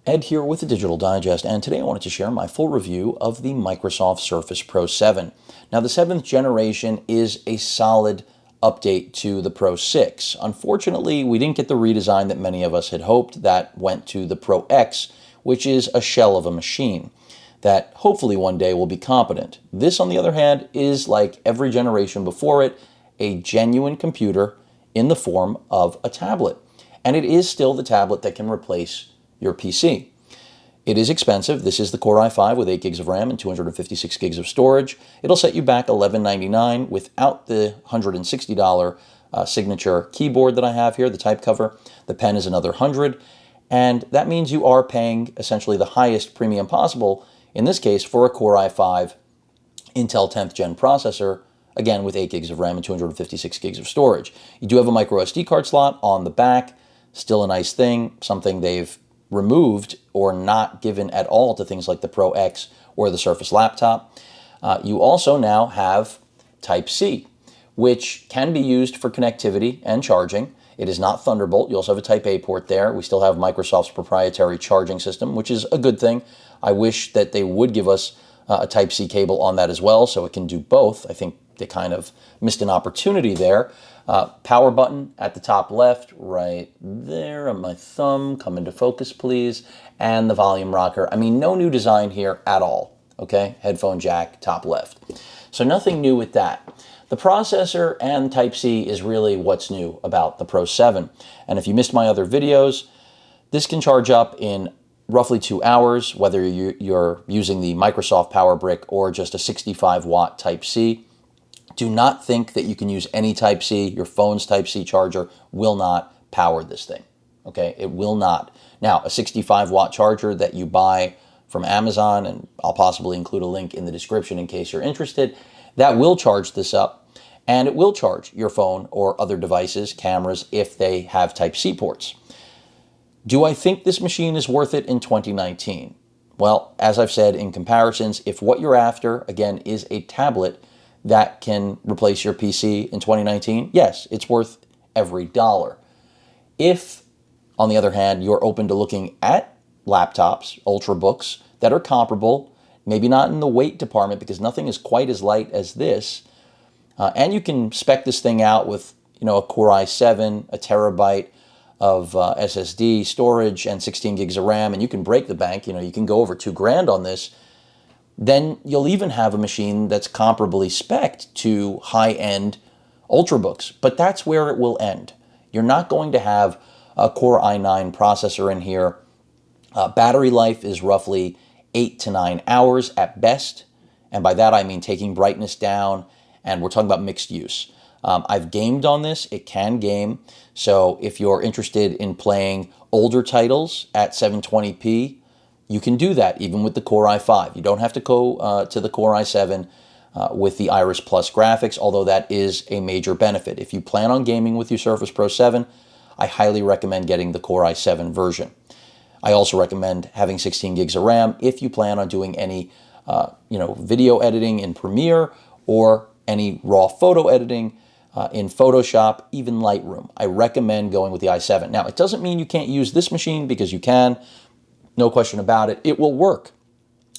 Ed here with the Digital Digest, and today I wanted to share my full review of the Microsoft Surface Pro 7. Now, the 7th generation is a solid update to the Pro 6. Unfortunately, we didn't get the redesign that many of us had hoped that went to the Pro X, which is a shell of a machine that hopefully one day will be competent. This, on the other hand, is like every generation before it, a genuine computer in the form of a tablet. And it is still the tablet that can replace your PC. It is expensive. This is the Core i5 with 8 gigs of RAM and 256 gigs of storage. It'll set you back $11.99 without the $160 signature keyboard that I have here, the type cover. The pen is another $100, and that means you are paying essentially the highest premium possible, in this case for a Core i5 Intel 10th gen processor, again with 8 gigs of RAM and 256 gigs of storage. You do have a microSD card slot on the back, still a nice thing, something they've removed or not given at all to things like the Pro X or the Surface laptop. You also now have Type-C, which can be used for connectivity and charging. It is not Thunderbolt. You also have a Type-A port there. We still have Microsoft's proprietary charging system, which is a good thing. I wish that they would give us a Type-C cable on that as well, so it can do both. I think they kind of missed an opportunity there. Power button at the top left, right there on my thumb. Come into focus, please. And the volume rocker. I mean, no new design here at all. Okay, headphone jack, top left. So nothing new with that. The processor and Type-C is really what's new about the Pro 7. And if you missed my other videos, this can charge up in roughly 2 hours, whether you're using the Microsoft Power Brick or just a 65-watt Type-C. Do not think that you can use any Type-C. Your phone's Type-C charger will not power this thing, okay? It will not. Now, a 65-watt charger that you buy from Amazon, and I'll possibly include a link in the description in case you're interested, that will charge this up, and it will charge your phone or other devices, cameras, if they have Type-C ports. Do I think this machine is worth it in 2019? Well, as I've said in comparisons, if what you're after, again, is a tablet that can replace your PC in 2019, yes, it's worth every dollar. If, on the other hand, you're open to looking at laptops, Ultrabooks, that are comparable, maybe not in the weight department because nothing is quite as light as this, and you can spec this thing out with, a Core i7, a terabyte of SSD storage, and 16 gigs of RAM, and you can break the bank, you can go over $2,000 on this, then you'll even have a machine that's comparably spec'd to high-end Ultrabooks. But that's where it will end. You're not going to have a Core i9 processor in here. Battery life is roughly 8 to 9 hours at best. And by that I mean taking brightness down, and we're talking about mixed use. I've gamed on this. It can game. So if you're interested in playing older titles at 720p, you can do that even with the Core i5. You don't have to go to the Core i7 with the Iris Plus graphics, although that is a major benefit. If you plan on gaming with your Surface Pro 7, I highly recommend getting the Core i7 version. I also recommend having 16 gigs of RAM if you plan on doing any video editing in Premiere or any raw photo editing in Photoshop, even Lightroom. I recommend going with the i7. Now, it doesn't mean you can't use this machine, because you can. No question about it. It will work.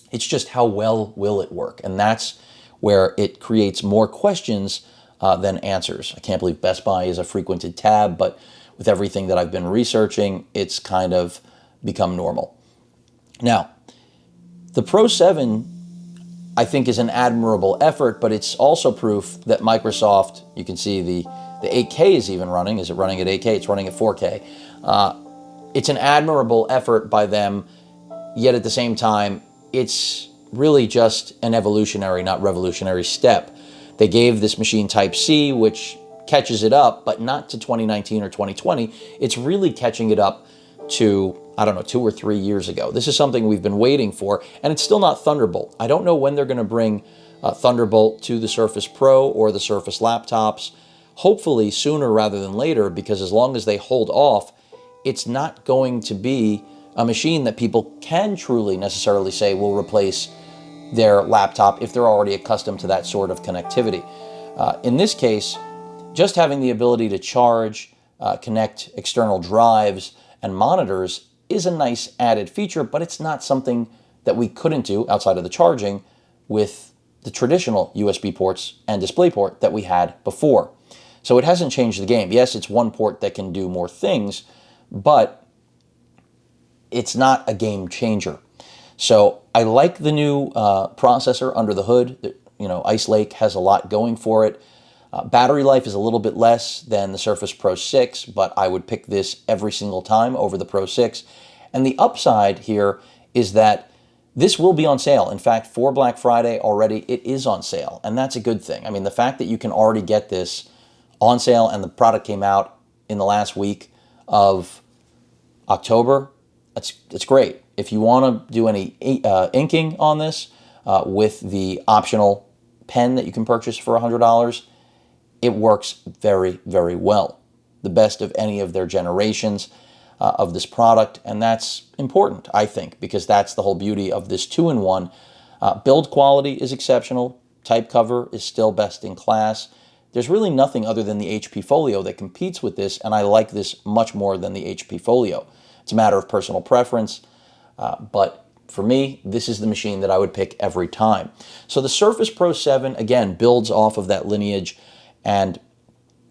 It's just how well will it work? And that's where it creates more questions than answers. I can't believe Best Buy is a frequented tab, but with everything that I've been researching, it's kind of become normal. Now, the Pro 7, I think, is an admirable effort, but it's also proof that Microsoft, you can see the 8K is even running. Is it running at 8K? It's running at 4K. It's an admirable effort by them, yet at the same time, it's really just an evolutionary, not revolutionary step. They gave this machine Type-C, which catches it up, but not to 2019 or 2020. It's really catching it up to, 2 or 3 years ago. This is something we've been waiting for, and it's still not Thunderbolt. I don't know when they're going to bring Thunderbolt to the Surface Pro or the Surface laptops. Hopefully sooner rather than later, because as long as they hold off, it's not going to be a machine that people can truly necessarily say will replace their laptop if they're already accustomed to that sort of connectivity. In this case, just having the ability to charge, connect external drives and monitors is a nice added feature, but it's not something that we couldn't do outside of the charging with the traditional USB ports and DisplayPort that we had before. So it hasn't changed the game. Yes, it's one port that can do more things, but it's not a game changer. So I like the new processor under the hood. Ice Lake has a lot going for it. Battery life is a little bit less than the Surface Pro 6, but I would pick this every single time over the Pro 6. And the upside here is that this will be on sale. In fact, for Black Friday already, it is on sale, and that's a good thing. I mean, the fact that you can already get this on sale and the product came out in the last week of October, it's great. If you want to do any inking on this with the optional pen that you can purchase for $100, it works very, very well. The best of any of their generations of this product, and that's important, I think, because that's the whole beauty of this two-in-one. Build quality is exceptional. Type cover is still best in class. There's really nothing other than the HP Folio that competes with this, and I like this much more than the HP Folio. It's a matter of personal preference, but for me, this is the machine that I would pick every time. So the Surface Pro 7, again, builds off of that lineage, and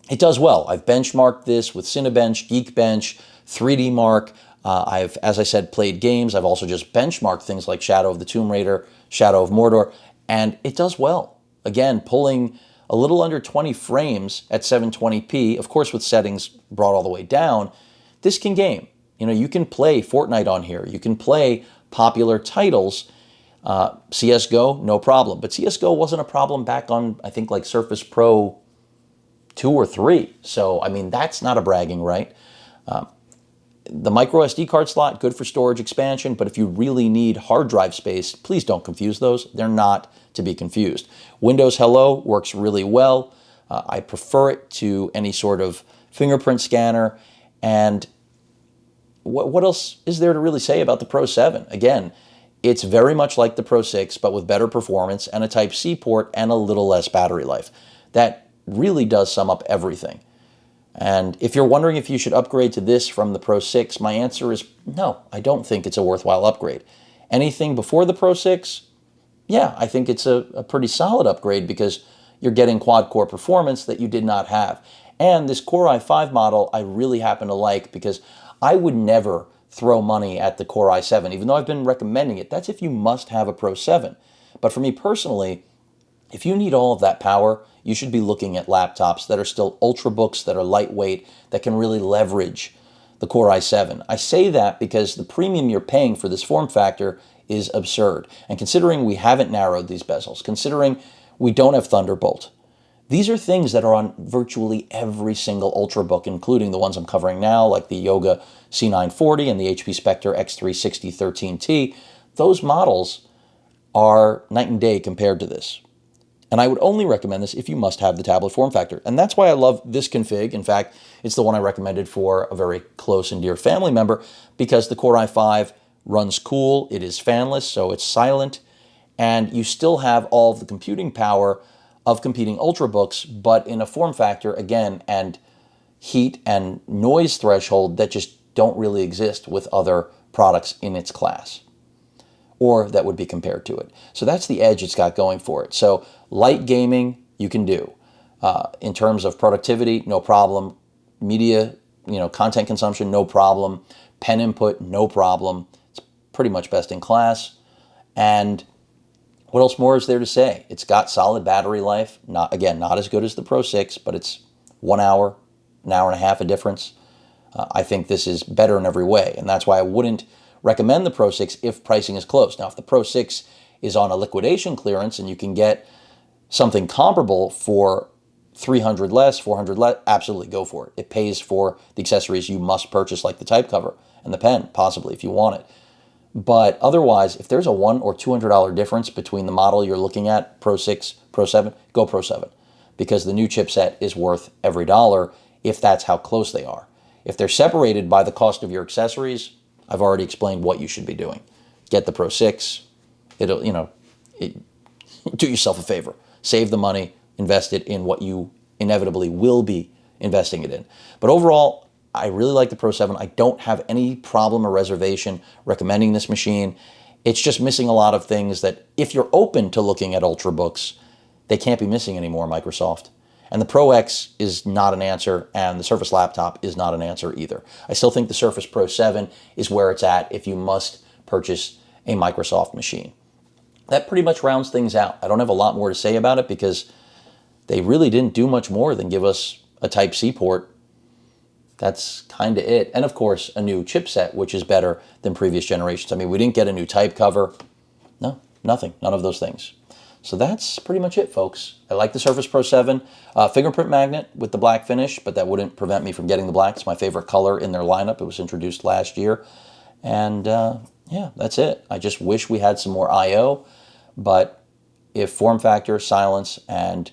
it does well. I've benchmarked this with Cinebench, Geekbench, 3D Mark. I've, as I said, played games. I've also just benchmarked things like Shadow of the Tomb Raider, Shadow of Mordor, and it does well. Again, pulling a little under 20 frames at 720p, of course with settings brought all the way down, this can game. You can play Fortnite on here. You can play popular titles. CSGO, no problem. But CSGO wasn't a problem back on, I think, like Surface Pro 2 or 3. So, I mean, that's not a bragging right. The micro SD card slot, good for storage expansion, but if you really need hard drive space, please don't confuse those. They're not to be confused. Windows Hello works really well. I prefer it to any sort of fingerprint scanner. And what else is there to really say about the Pro 7? Again, it's very much like the Pro 6, but with better performance and a Type-C port and a little less battery life. That really does sum up everything. And if you're wondering if you should upgrade to this from the Pro 6, my answer is no, I don't think it's a worthwhile upgrade. Anything before the Pro 6, yeah, I think it's a pretty solid upgrade because you're getting quad-core performance that you did not have. And this Core i5 model I really happen to like because I would never throw money at the Core i7, even though I've been recommending it. That's if you must have a Pro 7. But for me personally, if you need all of that power, you should be looking at laptops that are still Ultrabooks, that are lightweight, that can really leverage the Core i7. I say that because the premium you're paying for this form factor is absurd. And considering we haven't narrowed these bezels, considering we don't have Thunderbolt, these are things that are on virtually every single Ultrabook, including the ones I'm covering now, like the Yoga C940 and the HP Spectre X360 13T. Those models are night and day compared to this. And I would only recommend this if you must have the tablet form factor. And that's why I love this config. In fact, it's the one I recommended for a very close and dear family member because the Core i5 runs cool, it is fanless, so it's silent, and you still have all of the computing power of competing Ultrabooks, but in a form factor, again, and heat and noise threshold that just don't really exist with other products in its class, or that would be compared to it. So that's the edge it's got going for it. So light gaming, you can do. In terms of productivity, no problem. Media, content consumption, no problem. Pen input, no problem. It's pretty much best in class. And what else more is there to say? It's got solid battery life. Not as good as the Pro 6, but it's 1 hour, an hour and a half of difference. I think this is better in every way, and that's why I wouldn't recommend the Pro 6 if pricing is close. Now, if the Pro 6 is on a liquidation clearance and you can get something comparable for $300 less, $400 less, absolutely go for it. It pays for the accessories you must purchase, like the type cover and the pen, possibly, if you want it. But otherwise, if there's a $100 or $200 difference between the model you're looking at, Pro 6, Pro 7, go Pro 7. Because the new chipset is worth every dollar if that's how close they are. If they're separated by the cost of your accessories, I've already explained what you should be doing. Get the Pro 6. Do yourself a favor. Save the money, invest it in what you inevitably will be investing it in. But overall, I really like the Pro 7. I don't have any problem or reservation recommending this machine. It's just missing a lot of things that if you're open to looking at Ultrabooks, they can't be missing anymore, Microsoft. And the Pro X is not an answer, and the Surface Laptop is not an answer either. I still think the Surface Pro 7 is where it's at if you must purchase a Microsoft machine. That pretty much rounds things out. I don't have a lot more to say about it because they really didn't do much more than give us a Type-C port. That's kind of it. And of course, a new chipset, which is better than previous generations. I mean, we didn't get a new type cover. No, nothing. None of those things. So that's pretty much it, folks. I like the Surface Pro 7. Fingerprint magnet with the black finish, but that wouldn't prevent me from getting the black. It's my favorite color in their lineup. It was introduced last year. And yeah, that's it. I just wish we had some more I/O. But if form factor, silence, and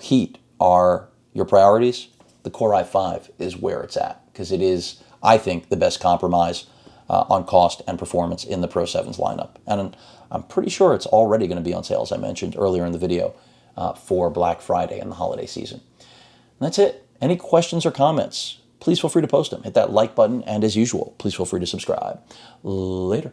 heat are your priorities, the Core i5 is where it's at, because it is, I think, the best compromise on cost and performance in the Pro 7's lineup. And I'm pretty sure it's already going to be on sale, as I mentioned earlier in the video, for Black Friday and the holiday season. And that's it. Any questions or comments, please feel free to post them. Hit that like button, and as usual, please feel free to subscribe. Later.